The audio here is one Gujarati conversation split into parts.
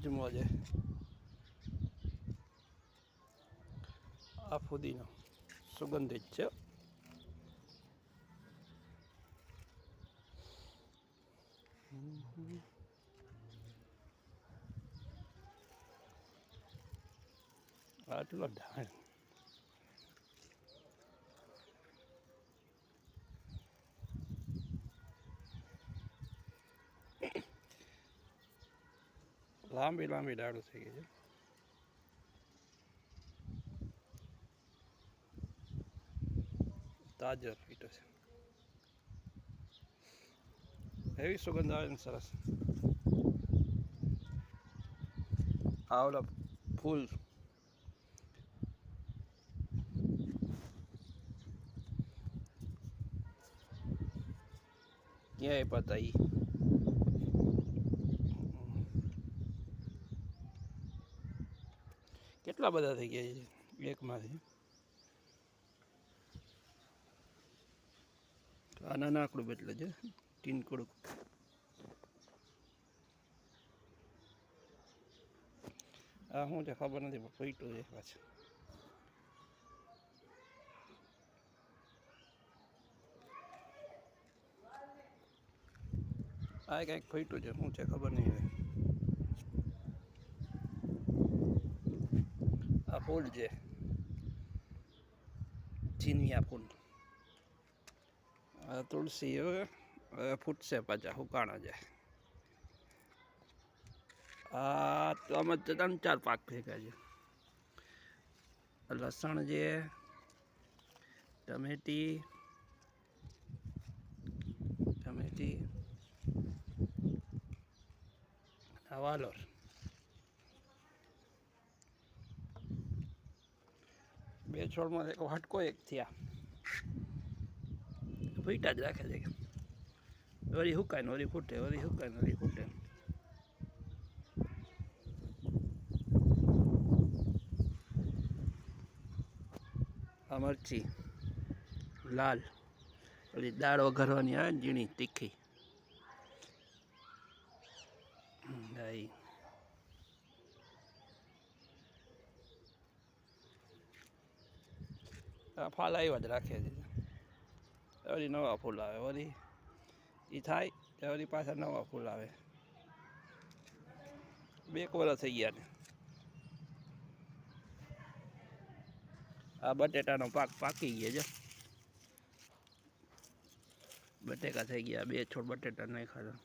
અજમો છે, આ ફુદીનો સુગંધિત છે. આટલો ઢાળ લાંબી લાંબી ડાળો થઈ ગઈ છે. તાજો પીટો છે, એવી સુગંધ આવે ને સરસ. આવડા ફૂલ ક્યાંય પતા ઈ કેટલા બધા થઈ ગયા છે એકમાંથી. આ નાનકડું એટલે છે ટીનકડું. આ શું છે ખબર નથી પણ ફૂટ્યું છે પાછું. આ કંઈક ફૂટ્યું છે, શું છે ખબર નહીં હવે. આ ફૂલ છે ચીનિયા ફૂલ. આ તુલસી હવે ફૂટશે પાછા હુકાણા જાય. આ તો આમાં 3-4 પાક ભેગા છે. લસણ છે, ટમેટી વાલોર. બે છોડમાં એક હટકો એક થયા, ફૂટા જ રાખે છે. વળી હુકાય ને વળી ફૂટે, વળી હુકાય ને વળી ફૂટે. આ મરચી લાલ, ઓલી દાળ વઘારવાની આવે ને ઝીણી તીખી. આ ફાલ આવ્યા જ રાખે છે. વળી નવા ફૂલ આવે, વળી એ થાય વળી પાછા નવા ફૂલ આવે. 2 વર્ષ થઈ ગયા ને. આ બટેટાનો પાક પાકી ગયા છે. બટેકા થઈ ગયા, 2 છોડ બટેટા નાખ્યા.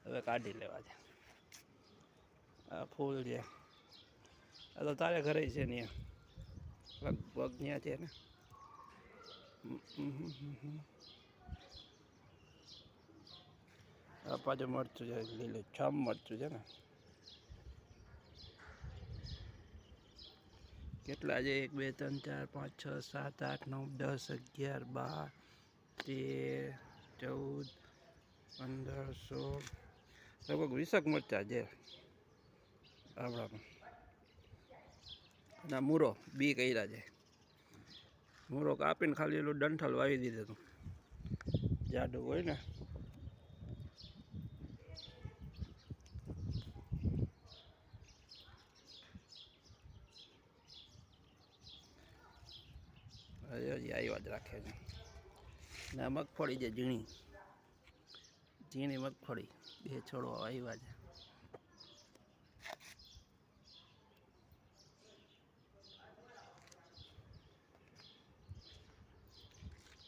હવે કાઢી લેવા છે. આ ફૂલ છે, આ તો તારે ઘરે છે ને લગભગ ત્યાં છે ને. આ પાછું મરચું છે, લીલું છમ મરચું છે ને. કેટલા છે? 1 2 3 4 5 6 7 8 9 10 11 12 13 14 15 16 લગભગ 20 મરચા છે આપણામાં. ના મૂરો બી કર્યા છે. મૂરો કાપીને ખાલી એલું ડંઠલ વાવી દીધું હતું, જાડું હોય ને. હજી આવ્યા જ રાખે છે. ને મગફળી છે ઝીણી ઝીણી મગફળી, 2 છોડવા આવ્યા છે.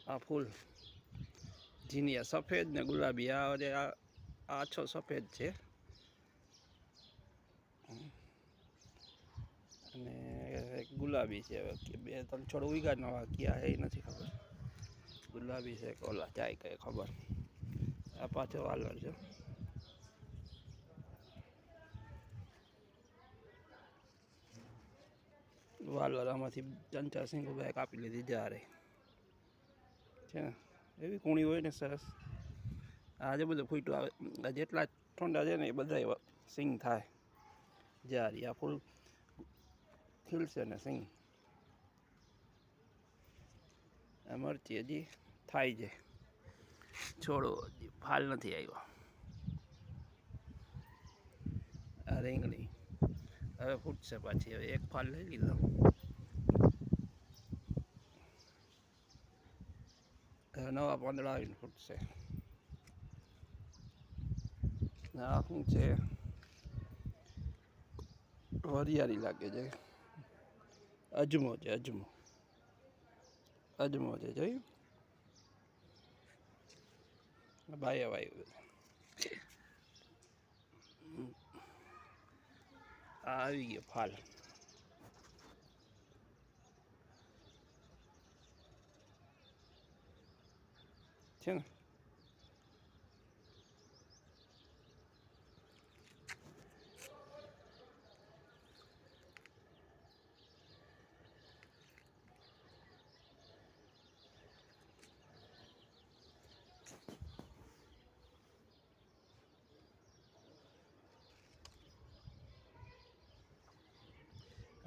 આ ફૂલ ઝીણી સફેદ ને ગુલાબી. આ આછો સફેદ છે અને એક ગુલાબી છે. 2 3 છોડ ઉગ્યા નવા ક્યાં એ નથી ખબર. ગુલાબી છે કે ઓલા જાય કઈ ખબર. આ પાછો વાલર છે. વાલર આમાંથી 3-4 સિંગો બે કાપી લીધી જારે છે ને. એવી કૂણી હોય ને સરસ. આજે બધું ફૂટ્યું આવે. જેટલા ઠંડા છે ને એ બધા સિંગ થાય જારી. આ ફૂલ ખીલશે ને સિંગ. આ મરચી હજી થાય છે, છોડો હજી ફાલ નથી આવ્યો. આ રીંગણી હવે ફૂટશે પાછી. હવે એક ફાલ લઈ લીધો. હવે નવા પાંદડા આવીને ફૂટશે. આ શું છે? વરિયાળી લાગે છે. અજમો છે, અજમો. અજમો છે, જોયું? ભાઈ ભાઈ આ આવી ગયો ફાલ. છે ને?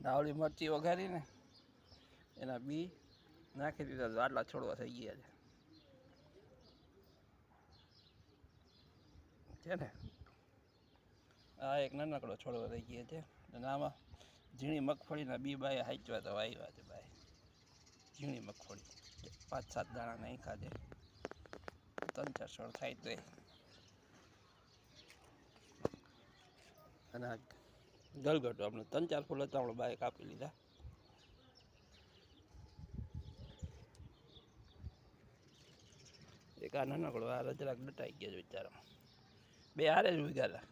આવડી મરચી વઘારીને એના બી નાખી દીધા તો આટલા છોડવા થઈ ગયા છે ને. આ એક નાનકડો છોડવો થઈ ગયા છે. અને આમાં ઝીણી મગફળીના બી બાય હાચવા તો આવ્યા છે ભાઈ. ઝીણી મગફળી 5-7 દાણા નાખ્યા છે. 3-4 છોડ થાય તો. અને ગલગટો આપણે 3-4 ફૂલ હતા, આપણે બાય કાપી લીધા. એક આ નાનકડો આ જરાક ડટાઈ ગયા છે બિચારા. બે હારે જ ઉગ્યા હતા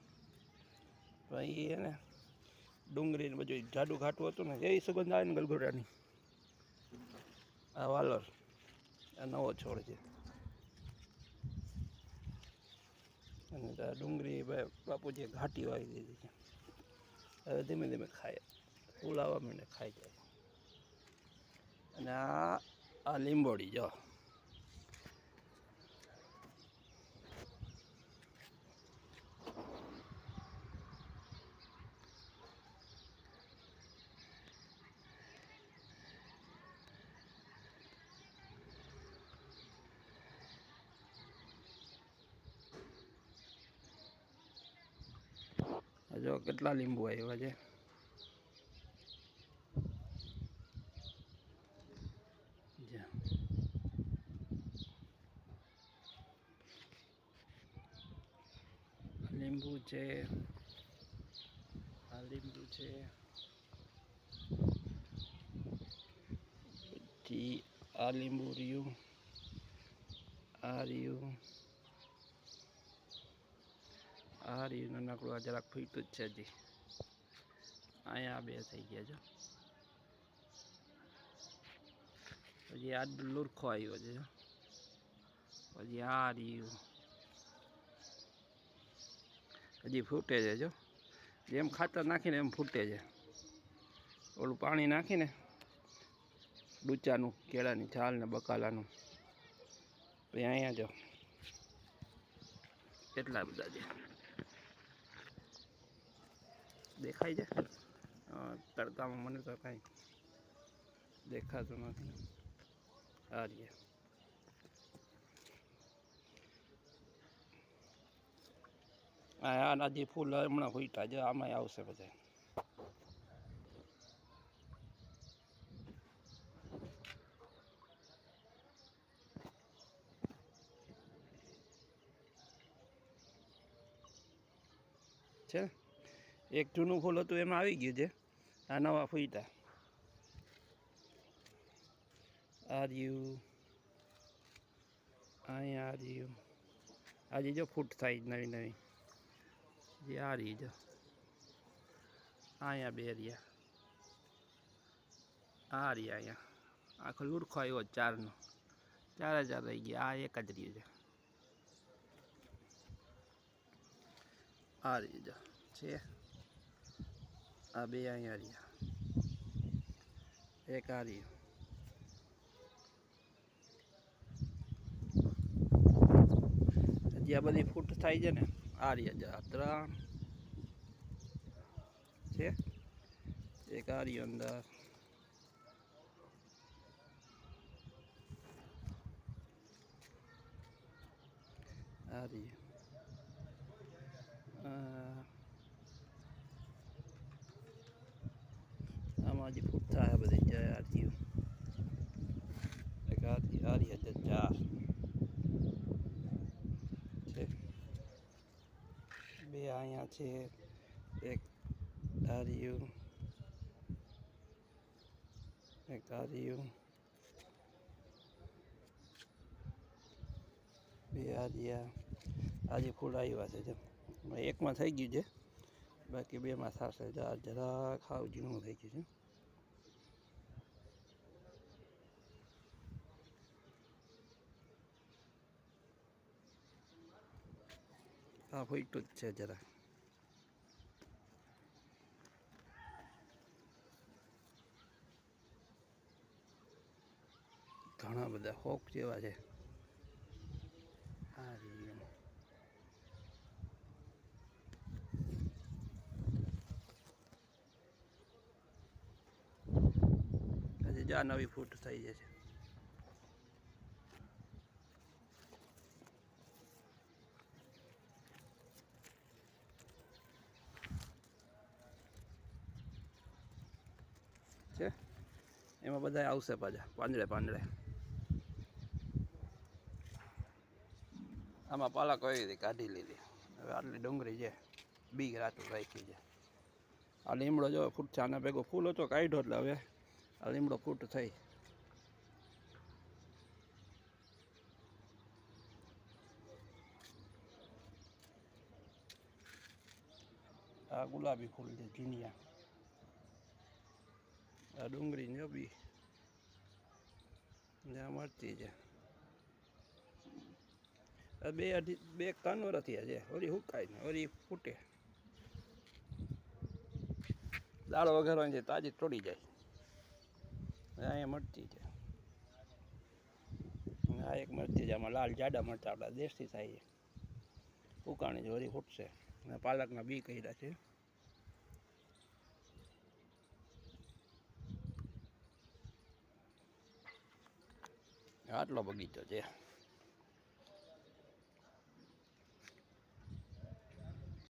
પણ એને ડુંગળી ને બધું જાડું ઘાટું હતું ને એવી સુગંધ આવે ને ગલગોટાની. આ વાલર આ નવો છોડ છે. અને ડુંગળી બાપુજીએ ઘાટી વાવી દીધી છે. હવે ધીમે ધીમે ખાય, ફૂલ આવવા માંડે, ખાઈ જાય. અને આ લીંબોડી જો. જો કેટલા લીંબુ આવ્યા છે. લીંબુ છે, આ લીંબુ છે, પછી આ લીંબુ રહ્યું, આ રહ્યું, આ રહ્યું નાનકડું. આ જરાક ફૂટ્યું જ છે હજી. અહીંયા બે થઈ ગયા છે. પછી આ લુરખો આવ્યો છે. પછી આ રહ્યું હજી ફૂટે છે. જો જેમ ખાતર નાખીને એમ ફૂટે છે. ઓલું પાણી નાખીને ડૂચાનું, કેળાની છાલ ને બકાલાનું. પછી અહીંયા જો કેટલા બધા છે. દેખાય છે? તડકામાં મને તો કાંઈ દેખાતું નથી. આ રહ્યા. આના જે ફૂલ હમણાં ફૂટ્યા છે, આમાં આવશે બધા. છે એક જૂનું ફૂલ હતું એમાં આવી ગયું છે. આ નવા ફૂટ્યા. આ રહ્યું, અહીંયા આ રહ્યું. આજે જો ફૂટ થાય નવી નવી. જે આ રહી જો અહીંયા બે રહ્યા. આ રહ્યા અહીંયા. આખો લુરખો આવ્યો 4નો. 4 રહી ગયા. આ એક જ રહ્યું છે. આ રહી જો છે. આ બે અહીંયા રહ્યા. એક આ રહ્યું. હજી આ બધી ફૂટ થાય છે ને. આ રહ્યા 3 છે. એક આ રહ્યું અંદર. આ રહ્યું. આમાં હજી ફૂટ થાય બધી જાય આરતીઓ એક આરી હજાર 4 છે બે અહીંયા છે એક આર્યું એક આર્યું બે આર્યા આજે ફૂલ આવ્યા છે એકમાં થઈ ગયું છે બાકી બેમાં થશે જરા ખાવ ઝીણું થઈ ગયું છે આ ફૂટું જ છે જરા ઘણા બધા હોક જેવા છે આ હજી જા નવી ફૂટ થઈ જશે છે એમાં બધા આવશે પાછા પાંદડે પાંદડે આમાં પાલક આવી હતી કાઢી લીધી હવે આટલી ડુંગળી છે બીગ રાતું રાખી છે આ લીમડો જો ફૂટ છે આના ભેગો ફૂલ હતો કાઢ્યો એટલે હવે આ લીમડો ફૂટ થઈ આ ગુલાબી ફૂલ છે ઝીણિયા આ ડુંગળી ને બી ત્યાં મળતી છે બે 3 વર્ષ થયા છે ઓરી હુકાય ને ઓરી ફૂટે દાળો વઘારવાની છે તાજી તોડી જાય અહીંયા મરચી છે આ એક મરચી છે આમાં લાલ જાડા મરચાં આપણા દેશથી થાય છે ઉકાણી છે વળી ફૂટશે અને પાલકના બી કર્યા છે આટલો બગીચો છે